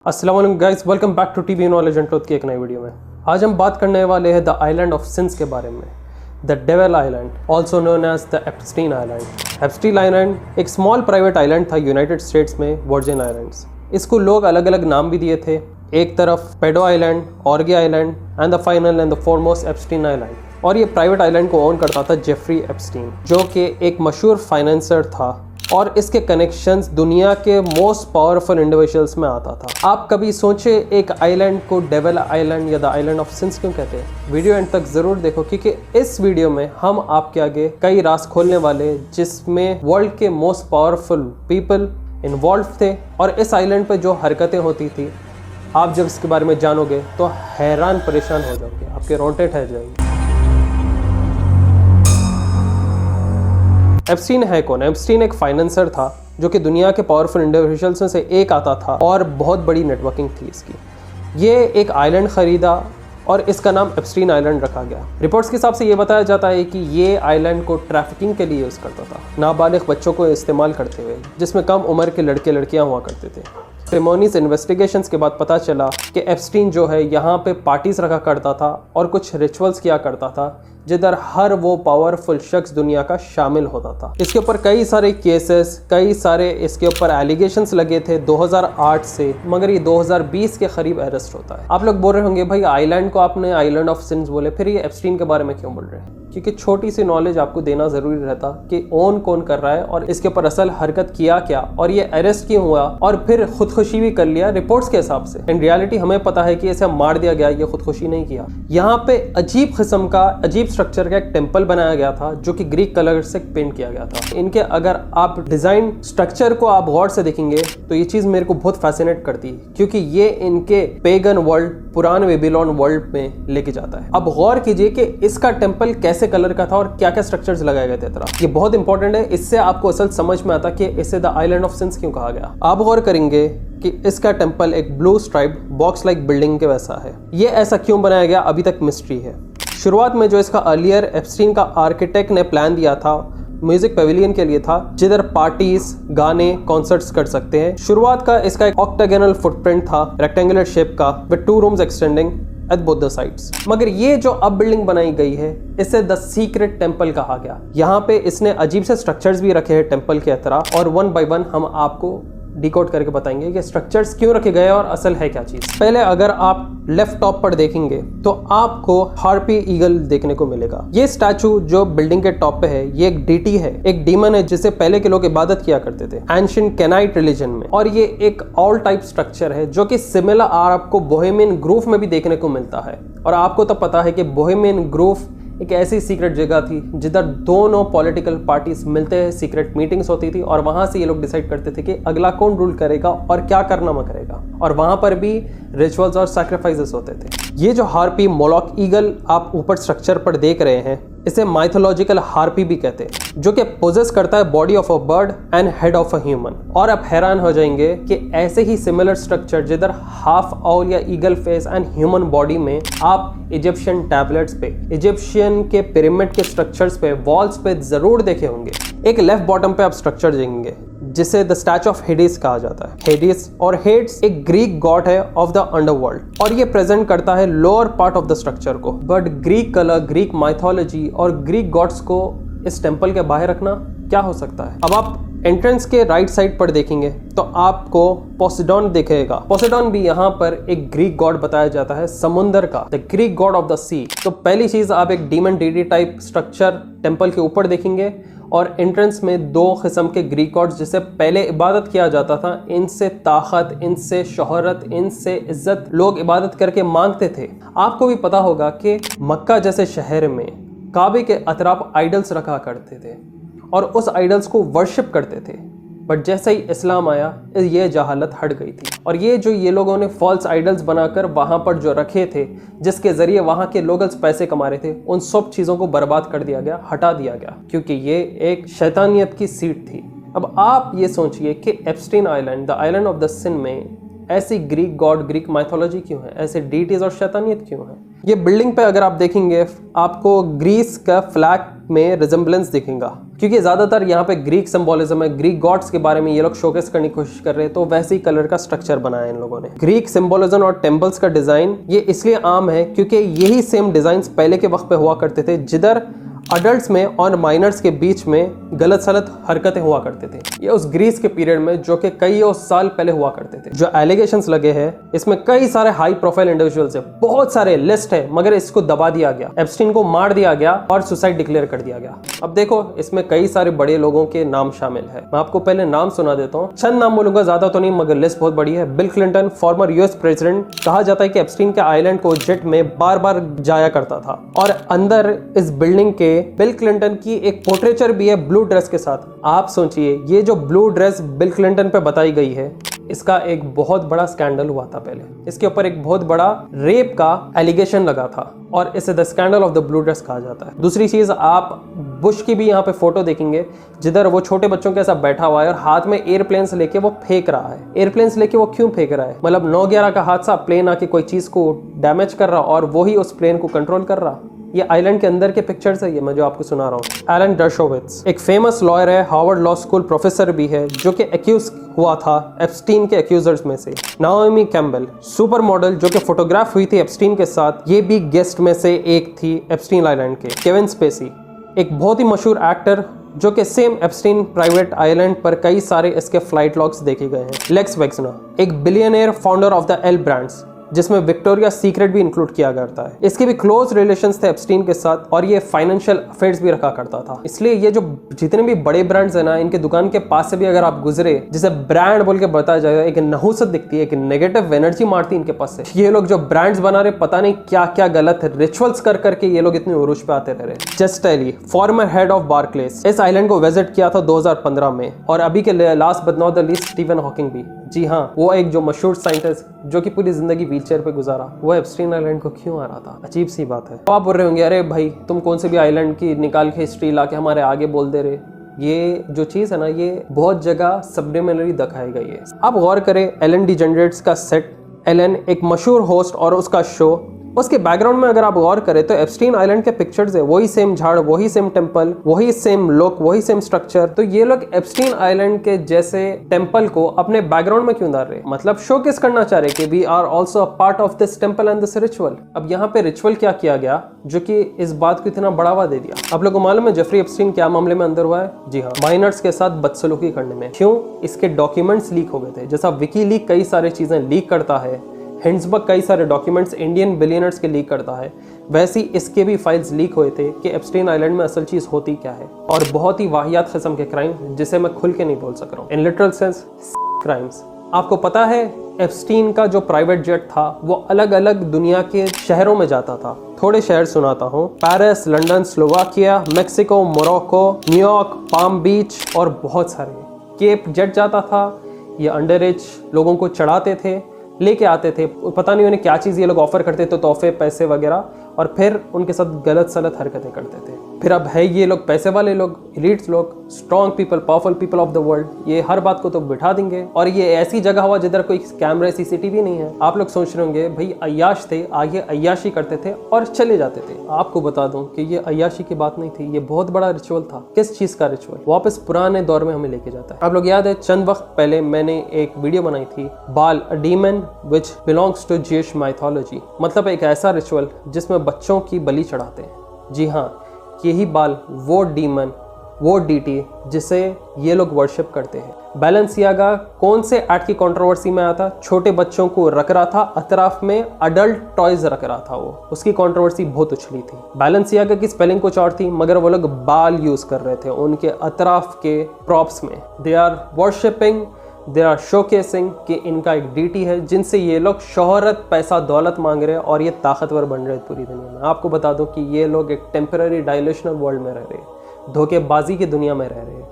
अस्सलाम वालेकुम guys, welcome back to TV knowledge and truth की एक नई वीडियो में। आज हम बात करने वाले हैं द आइलैंड ऑफ सिंस के बारे में। The devil island, also known as the Epstein island. Epstein island एक स्मॉल प्राइवेट आइलैंड था यूनाइटेड स्टेट्स में, वर्जिन आइलैंड्स। इसको लोग अलग अलग नाम भी दिए थे। एक तरफ pedo island, orgy island and the final and the foremost Epstein island. और ये प्राइवेट आइलैंड को ओन करता था जेफरी एप्स्टीन, जो कि एक मशहूर फाइनेंसर था और इसके कनेक्शंस दुनिया के मोस्ट पावरफुल इंडिविजुअल्स में आता था। आप कभी सोचे एक आइलैंड को डेविल आइलैंड या द आइलैंड ऑफ सिंस क्यों कहते हैं? वीडियो एंड तक जरूर देखो, क्योंकि इस वीडियो में हम आपके आगे कई राज खोलने वाले, जिसमें वर्ल्ड के मोस्ट पावरफुल पीपल इन्वॉल्व थे। और इस आइलैंड पे जो हरकतें होती थी, आप जब इसके बारे में जानोगे तो हैरान परेशान हो जाओगे, आपके रोंगटे ठहर जाएंगे। एप्स्टीन है कौन? एप्स्टीन एक फाइनेंसर था जो कि दुनिया के पावरफुल इंडिविजुअल्स में से एक आता था और बहुत बड़ी नेटवर्किंग थी इसकी। ये एक आइलैंड खरीदा और इसका नाम एप्स्टीन आइलैंड रखा गया। रिपोर्ट्स के हिसाब से ये बताया जाता है कि ये आइलैंड को ट्रैफिकिंग के लिए यूज़ करता था, नाबालिग बच्चों को इस्तेमाल करते हुए, जिसमें कम उम्र के लड़के लड़कियाँ हुआ करते थे। टेमोनीज इन्वेस्टिगेशंस के बाद पता चला कि एप्स्टीन जो है यहाँ पे पार्टीज रखा करता था और कुछ रिचुअल्स किया करता था, जिधर हर वो पावरफुल शख्स दुनिया का शामिल होता था। इसके ऊपर कई सारे केसेस, कई सारे इसके ऊपर एलिगेशंस लगे थे 2008 से, मगर ये 2020 के करीब अरेस्ट होता है। आप लोग बोल रहे होंगे भाई आइलैंड को आपने आइलैंड ऑफ सिंस बोले, फिर ये एप्स्टीन के बारे में क्यों बोल रहे हैं? क्योंकि छोटी सी नॉलेज आपको देना ज़रूरी रहता कि ओन कौन कर रहा है और इसके ऊपर असल हरकत किया क्या, और ये अरेस्ट क्यों हुआ, और फिर खुदकुशी भी कर लिया रिपोर्ट्स के हिसाब से। इन रियलिटी हमें पता है कि इसे मार दिया गया, ये खुदकुशी नहीं किया। यहाँ पे अजीब किस्म का, अजीब स्ट्रक्चर का एक टेम्पल बनाया गया था जो कि ग्रीक कलर से पेंट किया गया था। इनके अगर आप डिज़ाइन स्ट्रक्चर को आप गौर से देखेंगे तो ये चीज़ मेरे को बहुत फैसिनेट करती है, क्योंकि ये इनके पेगन वर्ल्ड, पुराने बेबीलोन वर्ल्ड में लेके जाता है। अब गौर कीजिए कि इसका टेम्पल कैसे कलर का था और क्या क्या स्ट्रक्चर्स लगाए गए थे तरह। ये बहुत इंपॉर्टेंट है, इससे आपको असल समझ में आता कि इसे द आइलैंड ऑफ सिंस क्यों कहा गया। आप गौर करेंगे कि इसका टेम्पल एक blue striped box like building के वैसा है। ये ऐसा क्यों बनाया गया अभी तक मिस्ट्री है। शुरुआत में जो इसका अर्लियर एप्स्टीन का आर्किटेक्ट ने प्लान दिया था, म्यूजिक पेविलियन के लिए था, जिधर पार्टीज, गाने, कॉन्सर्ट्स कर सकते हैं। शुरुआत का इसका एक ऑक्टागोनल फुटप्रिंट था, रेक्टेंगुलर शेप का, with 2 rooms extending at both the sides. मगर ये जो अब बिल्डिंग बनाई गई है, इसे द सीक्रेट टेम्पल कहा गया। यहाँ पे इसने अजीब से स्ट्रक्चर्स भी रखे हैं टेम्पल के तरह, और 1 बाय 1 हम आपको डिकोड करके बताएंगे कि स्ट्रक्चर्स क्यों रखे गए और असल है क्या चीज़। पहले अगर आप लेफ्ट टॉप पर देखेंगे तो आपको हार्पी ईगल देखने को मिलेगा। ये स्टैचू जो बिल्डिंग के टॉप पे है, ये एक डीटी है, एक डीमन है जिसे पहले के लोग इबादत किया करते थे एंशिएंट केनाइट रिलीजन में। और ये एक ऑल टाइप स्ट्रक्चर है जो कि सिमिलर आपको बोहेमियन ग्रूव में भी देखने को मिलता है। और आपको तो पता है कि बोहेमियन ग्रूव एक ऐसी सीक्रेट जगह थी जिधर दोनों पॉलिटिकल पार्टीज मिलते हैं, सीक्रेट मीटिंग्स होती थी, और वहां से ये लोग डिसाइड करते थे कि अगला कौन रूल करेगा और क्या करना मत करेगा। और वहां पर भी रिचुअल्स और सैक्रिफाइसेस होते थे। ये जो हार्पी मोलॉक ईगल आप ऊपर स्ट्रक्चर पर देख रहे हैं, इसे माइथोलॉजिकल हार्पी भी कहते हैं, जो कि पोजेस करता है body of a bird and head of a human. और आप हैरान हो जाएंगे कि ऐसे ही सिमिलर स्ट्रक्चर जिधर हाफ आउल या eagle face and human body में आप इजिप्शियन टैबलेट्स पे, इजिप्शियन के पिरामिड के स्ट्रक्चर्स पे, वॉल्स पे जरूर देखे होंगे। एक लेफ्ट बॉटम पे आप स्ट्रक्चर देखेंगे जिसे द स्टैचू ऑफ हेडिस कहा जाता है। हेडिस और हेड्स एक ग्रीक गॉड है ऑफ द अंडरवर्ल्ड, और ये प्रेजेंट करता है lower part of the structure को। But Greek culture, Greek mythology और ग्रीक गॉड्स को इस टेम्पल के बाहर रखना क्या हो सकता है? अब आप एंट्रेंस के राइट साइड पर देखेंगे तो आपको पोसेडॉन दिखेगा। पोसेडॉन भी यहाँ पर एक ग्रीक गॉड बताया जाता है, समुंदर का, the Greek god of the sea. तो पहली चीज, आप एक डीमन डीडी टाइप स्ट्रक्चर टेम्पल के ऊपर देखेंगे, और एंट्रेंस में 2 किस्म के ग्रीक गॉड्स जिसे पहले इबादत किया जाता था, इनसे ताकत, इनसे शोहरत, इनसे इज्जत लोग इबादत करके मांगते थे। आपको भी पता होगा कि मक्का जैसे शहर में काबे के अतराफ आइडल्स रखा करते थे और उस आइडल्स को वर्शिप करते थे। बट जैसे ही इस्लाम आया, ये जहालत हट गई थी, और ये जो ये लोगों ने फॉल्स आइडल्स बनाकर वहाँ पर जो रखे थे, जिसके ज़रिए वहाँ के लोगल्स पैसे कमा रहे थे, उन सब चीज़ों को बर्बाद कर दिया गया, हटा दिया गया, क्योंकि ये एक शैतानियत की सीट थी। अब आप ये सोचिए कि Epstein island, the island of the sin में ऐसी ग्रीक गॉड, ग्रीक माइथोलॉजी क्यों है? ऐसे डीटीज और शैतानियत क्यों है? ये बिल्डिंग पे अगर आप देखेंगे, आपको ग्रीस का फ्लैग में रिजेम्बलेंस दिखेगा, क्योंकि ज़्यादातर यहाँ पे ग्रीक सिंबोलिज्म है, ग्रीक गॉड्स के बारे में ये लोग शोकेस करने की कोशिश कर रहे हैं, तो वैसे ही कलर का स्ट्रक्चर बनाया इन लोगों ने। ग्रीक सिंबोलिज्म और टेम्पल्स का डिज़ाइन ये इसलिए आम है क्योंकि यही सेम डिज़ाइंस पहले के वक्त पे हुआ करते थे, जिधर अडल्ट्स में और माइनर्स के बीच में गलत सलत हरकतें हुआ करते थे। ये उस ग्रीस के पीरियड में जो कि कई साल पहले हुआ करते थे। जो एलिगेशंस लगे हैं इसमें कई सारे हाई प्रोफाइल इंडिविजुअल्स है, बहुत सारे लिस्ट है, मगर इसको दबा दिया गया, एप्स्टीन को मार दिया गया और सुसाइड डिक्लेयर कर दिया गया। अब देखो इसमें कई सारे बड़े लोगों के नाम शामिल है। मैं आपको पहले नाम सुना देता हूँ, चंद नाम बोलूंगा, ज्यादा तो नहीं, मगर लिस्ट बहुत बड़ी है। Bill Clinton, former US president. कहा जाता है कि एप्स्टीन के आइलैंड को जेट में बार बार जाया करता था और अंदर इस बिल्डिंग के बिल क्लिंटन की एक पोर्ट्रेचर भी है ब्लू ड्रेस के साथ। आप सोचिए ये जो ब्लू ड्रेस बिल क्लिंटन पे बताई गई है, इसका एक बहुत बड़ा स्कैंडल हुआ था पहले। इसके ऊपर एक बहुत बड़ा रेप का एलिगेशन लगा था और इसे the scandal of the blue dress कहा जाता है। दूसरी चीज, आप बुश की भी यहाँ पे फोटो देखेंगे जिधर वो छोटे बच्चों के साथ बैठा हुआ है और हाथ में एयरप्लेन्स लेके वो फेंक रहा है। एयरप्लेन्स लेके वो क्यों फेंक रहा है? मतलब 9/11 का हादसा, प्लेन आके कोई चीज को डैमेज कर रहा और वही उस प्लेन को कंट्रोल कर रहा। ये आइलैंड के अंदर के पिक्चर्स है, ये मैं जो आपको सुना रहा हूँ। एलन डर्शोविट्ज एक फेमस लॉयर है, हार्वर्ड लॉ स्कूल प्रोफेसर भी है, जो कि एक्यूज हुआ था एप्स्टीन के एक्यूजर्स में से। नाओमी कैम्बेल सुपर मॉडल जो कि फोटोग्राफ हुई थी एप्स्टीन के साथ, ये भी गेस्ट में से एक थी एप्स्टीन आइलैंड के। केविन स्पेसी एक बहुत ही मशहूर एक्टर जो कि सेम एप्स्टीन प्राइवेट आइलैंड पर कई सारे इसके फ्लाइट लॉग्स देखे गए हैं। लेक्स वेक्सनर एक billionaire founder of the L brands, जिसमें विक्टोरिया सीक्रेट भी इंक्लूड किया करता है। इसके भी क्लोज रिलेशंस थे एप्स्टीन के साथ और ये फाइनेंशियल अफेयर्स भी रखा करता था। इसलिए ये जो जितने भी बड़े ब्रांड्स है ना, इनके दुकान के पास से भी अगर आप गुजरे, जिसे ब्रांड बोल के बताया जाएगा, एक नहुसत दिखती है, एक नेगेटिव एनर्जी मारती है इनके पास से। ये लोग जो ब्रांड्स बना रहे, पता नहीं क्या क्या गलत रिचुअल्स कर करके ये लोग इतने उरूज पे आते रह रहे। Jes Staley former head of Barclays इस आइलैंड को विजिट किया था 2015 में, और अभी के last but not the least Stephen Hawking भी। जी हाँ, वो एक जो मशहूर साइंटिस्ट जो कि पूरी जिंदगी व्हीलचेयर पे गुजारा, वो एप्स्टीन आइलैंड को क्यों आ रहा था? अजीब सी बात है। तो आप बोल रहे होंगे, अरे भाई तुम कौन से भी आइलैंड की निकाल के हिस्ट्री ला के हमारे आगे बोल दे रहे। ये जो चीज़ है ना, ये बहुत जगह सबलिमिनरी दिखाई गई है। आप गौर करें एलन डीजेनरेट्स का सेट, एलन एक मशहूर होस्ट और उसका शो, उसके बैकग्राउंड में अगर आप गौर करें तो एप्स्टीन आइलैंड के पिक्चर्स है, वही सेम झाड़, वही सेम टेंपल, वही सेम लुक, वही सेम स्ट्रक्चर। तो ये लोग एप्स्टीन आइलैंड के जैसे टेंपल को अपने बैकग्राउंड में क्यों डाल रहे? मतलब शोकेस करना चाह रहे कि we are also a part of this temple and this ritual. अब यहाँ पे रिचुअल क्या किया गया जो कि इस बात को इतना बढ़ावा दे दिया? आप लोगों को मालूम है जेफरी एप्स्टीन क्या मामले में अंदर हुआ है? जी हाँ, माइनर्स के साथ बदसलूकी करने में। क्यों? इसके डॉक्यूमेंट्स लीक हो गए थे। जैसा विकीलीक कई सारी चीजें लीक करता है, हिंड्सबर्ग कई सारे डॉक्यूमेंट्स इंडियन बिलियनर्स के लीक करता है, वैसे ही इसके भी फाइल्स लीक हुए थे कि एप्स्टीन आइलैंड में असल चीज होती क्या है। और बहुत ही वाहियात किस्म के क्राइम जिसे मैं खुल के नहीं बोल सक रहा हूँ, इन लिटरल सेंस क्राइम्स। आपको पता है एप्स्टीन का जो प्राइवेट जेट था वो अलग अलग दुनिया के शहरों में जाता था। थोड़े शहर सुनाता हूँ, Paris, London, Slovakia, Mexico, Morocco, New York, Palm Beach और बहुत सारे। केप जेट जाता था, ये अंडर एज लोगों को चढ़ाते थे, लेके आते थे, पता नहीं उन्हें क्या चीज़ ये लोग ऑफर करते थे, तोहफे, पैसे वगैरह, और फिर उनके साथ गलत सलत हरकतें करते थे। फिर अब है ये लोग पैसे वाले लोग, एलीट्स लोग, strong people, powerful people of the world, ये हर बात को तो बिठा देंगे। और ये ऐसी जगह हुआ जिधर कोई कैमरा, सीसीटीवी नहीं है। आप लोग सोच रहे होंगे भाई अय्याश थे, आगे अय्याशी करते थे और चले जाते थे। आपको बता दूं कि ये अय्याशी की बात नहीं थी, ये बहुत बड़ा रिचुअल था। किस चीज़ का रिचुअल? वापस पुराने दौर में हमें लेके जाता है। आप लोग याद है चंद वक्त पहले मैंने एक वीडियो बनाई थी, Baal, a demon which belongs to Jewish mythology, मतलब एक ऐसा रिचुअल जिसमें बच्चों की बलि चढ़ाते हैं। जी हाँ, यही बाल, वो डीमन, वो डीटी जिसे ये लोग वर्शिप करते हैं। बैलेंसियागा कौन से एक्ट की कंट्रोवर्सी में आया था? छोटे बच्चों को रख रहा था, अतराफ में अडल्ट टॉयज रख रहा था, वो उसकी कंट्रोवर्सी बहुत उछली थी। बैलेंसियागा की स्पेलिंग कुछ और थी, मगर वो लोग बाल यूज कर रहे थे उनके अतराफ के प्रॉप्स में। They are worshipping, they are showcasing कि इनका एक डीटी है जिनसे ये लोग शोहरत, पैसा, दौलत मांग रहे हैं और ये ताकतवर बन रहे हैं पूरी दुनिया में। आपको बता दूं कि ये लोग एक टेम्पररी डायलेशनल वर्ल्ड में रह रहे हैं, धोखेबाजी की दुनिया में रह रहे हैं,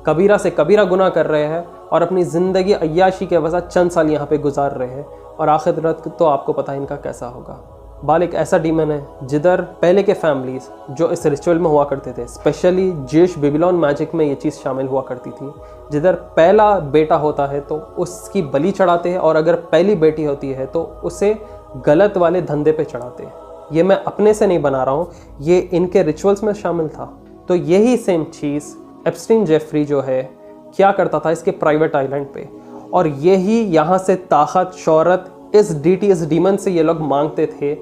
कबीरा से कबीरा गुनाह कर रहे हैं और अपनी ज़िंदगी अय्याशी के वजह चंद साल यहाँ पे गुजार रहे हैं, और आखिरत तो आपको पता है इनका कैसा होगा। बाल एक ऐसा डीमन है जिधर पहले के फैमिलीज जो इस रिचुअल में हुआ करते थे, स्पेशली ज्यूइश बेबीलोन मैजिक में ये चीज़ शामिल हुआ करती थी, जिधर पहला बेटा होता है तो उसकी बलि चढ़ाते हैं, और अगर पहली बेटी होती है तो उसे गलत वाले धंधे पे चढ़ाते हैं। ये मैं अपने से नहीं बना रहा हूँ, ये इनके रिचुअल्स में शामिल था। तो यही सेम चीज़ एप्स्टीन जेफरी जो है क्या करता था इसके प्राइवेट आइलैंड पे, और यही यहाँ से ताकत शोहरत इस इस डीमन से ये लोग मांगते थे।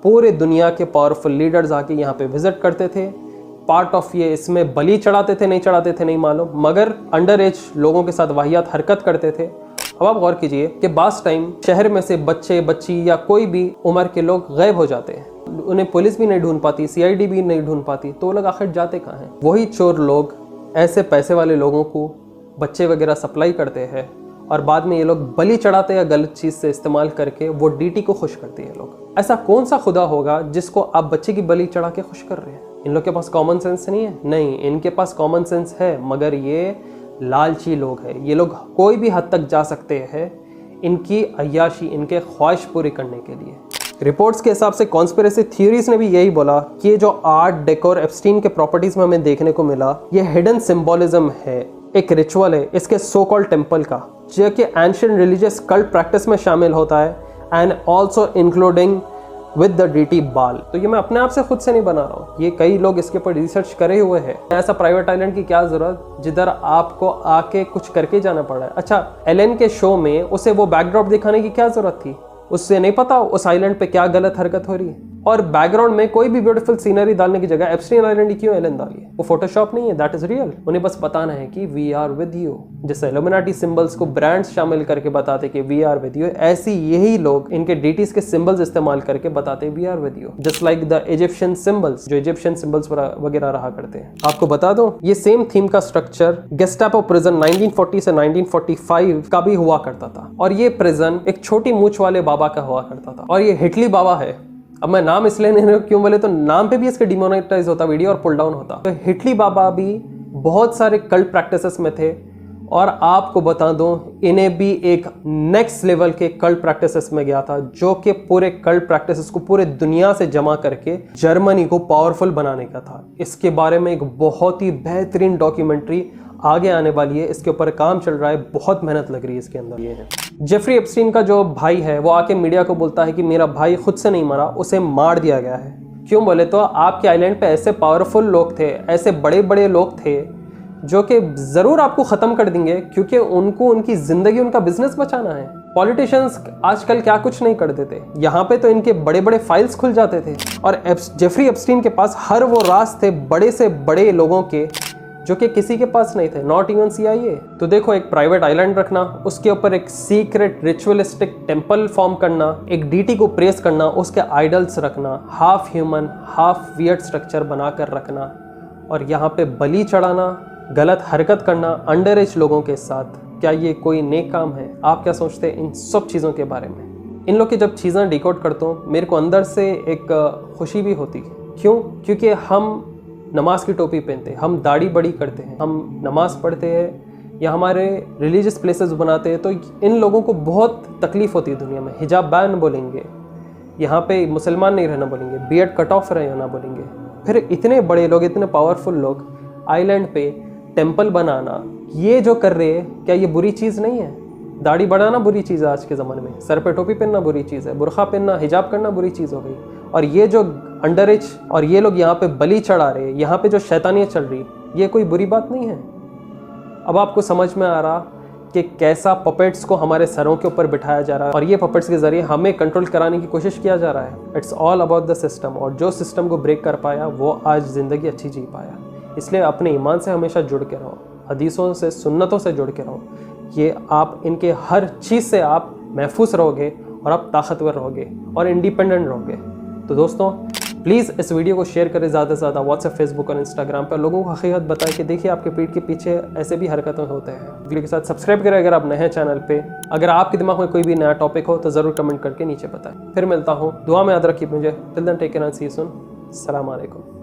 पूरे दुनिया के पावरफुल लीडर्स आके यहाँ पे विजिट करते थे, पार्ट ऑफ ये इसमें बलि चढ़ाते थे नहीं मालूम, मगर अंडर एज लोगों के साथ वाहियात हरकत करते थे। अब आप गौर कीजिए कि बास टाइम शहर में से बच्चे बच्ची या कोई भी उम्र के लोग गायब हो जाते हैं, उन्हें पुलिस भी नहीं ढूंढ पाती, CID भी नहीं ढूंढ पाती, तो वो लोग आखिर जाते कहाँ हैं? वही चोर लोग ऐसे पैसे वाले लोगों को बच्चे वगैरह सप्लाई करते हैं और बाद में ये लोग बलि चढ़ाते हैं गलत चीज़ से इस्तेमाल करके, वो DT को खुश करते हैं लोग। ऐसा कौन सा खुदा होगा जिसको आप बच्चे की बलि चढ़ा के खुश कर रहे हैं? इन लोग के पास कॉमन सेंस नहीं है? नहीं, इनके पास कॉमन सेंस है, मगर ये लालची लोग हैं। ये लोग कोई भी हद तक जा सकते हैं इनकी अय्याशी, इनके ख्वाहिश पूरी करने के लिए। रिपोर्ट्स के हिसाब से कॉन्स्पिरेसी थ्योरीज ने भी यही बोला कि ये जो आर्ट डेकोर एप्स्टीन के प्रॉपर्टीज में हमें देखने को मिला, ये हिडन सिंबोलिज्म है, एक रिचुअल है इसके सो कॉल्ड टेम्पल का, जो कि एंशिएंट रिलीजियस कल्ट प्रैक्टिस में शामिल होता है, and also including with the DT बाल। तो ये मैं अपने आप से खुद से नहीं बना रहा हूँ, ये कई लोग इसके ऊपर रिसर्च करे हुए हैं। ऐसा प्राइवेट आइलैंड की क्या जरूरत जिधर आपको आके कुछ करके जाना पड़ा है? अच्छा, एलन के शो में उसे वो बैकड्रॉप दिखाने की क्या जरूरत थी? उससे नहीं पता उस आइलैंड पे क्या गलत हरकत हो रही है? और बैकग्राउंड में कोई भी ब्यूटीफुल सीनरी डालने की जगह एप्स्टीन आइलैंड ही क्यों एलन डाली है? वो फोटोशॉप नहीं है, दैट इज रियल। उन्हें बस बताना है कि वी आर विद यू। जैसे इल्यूमिनाटी सिंबल्स को ब्रांड्स शामिल करके बताते कि वी आर विद यू, ऐसी यही लोग इनके DTs के सिंबल्स इस्तेमाल करके बताते we are with you, just like the Egyptian symbols, जो इजिप्शियन सिंबल्स वगैरह रहा करते हैं। आपको बता दो, ये सेम थीम का स्ट्रक्चर गेस्टापो प्रिजन 1940 से 1945 का भी हुआ करता था, और ये प्रिजन एक छोटी मूंछ वाले बाबा का हुआ करता था, और ये हिटली बाबा है। अब मैं नाम इसलिए नहीं क्यों बोले तो नाम पे भी इसके डिमोनेटाइज होता वीडियो और पुल डाउन होता। तो हिटली बाबा भी बहुत सारे कल्ट प्रैक्टिसेस में थे, और आपको बता दूं इन्हें भी एक नेक्स्ट लेवल के कल्ट प्रैक्टिसेस में गया था, जो कि पूरे कल्ट प्रैक्टिसेस को पूरे दुनिया से जमा करके जर्मनी को पावरफुल बनाने का था। इसके बारे में एक बहुत ही बेहतरीन डॉक्यूमेंट्री आगे आने वाली है, इसके ऊपर काम चल रहा है, बहुत मेहनत लग रही है इसके अंदर। ये है जेफरी एप्स्टीन का जो भाई है, वो आके मीडिया को बोलता है कि मेरा भाई खुद से नहीं मरा, उसे मार दिया गया है। क्यों बोले तो आपके आइलैंड पे ऐसे पावरफुल लोग थे, ऐसे बड़े बड़े लोग थे जो कि ज़रूर आपको ख़त्म कर देंगे, क्योंकि उनको उनकी ज़िंदगी, उनका बिजनेस बचाना है। पॉलिटिशियंस आजकल क्या कुछ नहीं कर देते, यहाँ पे तो इनके बड़े बड़े फाइल्स खुल जाते थे, और जेफरी एप्स्टीन के पास हर वो राज थे बड़े से बड़े लोगों के, जो कि किसी के पास नहीं थे, नॉट इवन CIA। तो देखो, एक प्राइवेट आइलैंड रखना, उसके ऊपर एक सीक्रेट रिचुअलिस्टिक टेम्पल फॉर्म करना, एक DT को प्रेस करना, उसके आइडल्स रखना, half human half weird structure बनाकर रखना, और यहाँ पे बलि चढ़ाना, गलत हरकत करना अंडर एज लोगों के साथ, क्या ये कोई नेक काम है? आप क्या सोचते हैं इन सब चीज़ों के बारे में? इन लोग की जब चीज़ें डिकोड करता हूँ, मेरे को अंदर से एक खुशी भी होती है। क्यों? क्योंकि हम नमाज की टोपी पहनते हैं, हम दाढ़ी बड़ी करते हैं, हम नमाज पढ़ते हैं या हमारे रिलीजियस प्लेसेस बनाते हैं, तो इन लोगों को बहुत तकलीफ होती है दुनिया में। हिजाब बैन बोलेंगे, यहाँ पे मुसलमान नहीं रहना बोलेंगे, बीएड कट ऑफ रहना बोलेंगे। फिर इतने बड़े लोग, इतने पावरफुल लोग आइलैंड पे टेम्पल बनाना, ये जो कर रहे हैं, क्या ये बुरी चीज़ नहीं है? दाढ़ी बढ़ाना बुरी चीज़ है आज के ज़माने में, सर पे टोपी पहनना बुरी चीज़ है, बुरखा पहनना, हिजाब करना बुरी चीज़ हो गई, और ये जो अंडर एज और ये लोग यहाँ पे बलि चढ़ा रहे, यहाँ पे जो शैतानियत चल रही, ये कोई बुरी बात नहीं है। अब आपको समझ में आ रहा कि कैसा पपेट्स को हमारे सरों के ऊपर बिठाया जा रहा है, और ये पपेट्स के ज़रिए हमें कंट्रोल कराने की कोशिश किया जा रहा है। It's all about the system, और जो सिस्टम को ब्रेक कर पाया वो आज ज़िंदगी अच्छी जी पाया। इसलिए अपने ईमान से हमेशा जुड़ के रहो, हदीसों से, सुन्नतों से जुड़ के रहो। ये आप इनके हर चीज़ से आप महफूज रहोगे, और आप ताकतवर रहोगे और इंडिपेंडेंट रहोगे। तो दोस्तों, प्लीज़ इस वीडियो को शेयर करें ज़्यादा से ज़्यादा, व्हाट्सएप, फेसबुक और इंस्टाग्राम पर। लोगों को हकीकत बताएं कि देखिए आपके पीठ के पीछे ऐसे भी हरकतें होते हैं। वीडियो के साथ सब्सक्राइब करें अगर आप नए हैं चैनल पे। अगर आपके दिमाग में कोई भी नया टॉपिक हो तो ज़रूर कमेंट करके नीचे बताएं। फिर मिलता हूँ, दुआ में याद रखिए मुझे। Till then take care and see you soon. अस्सलाम वालेकुम।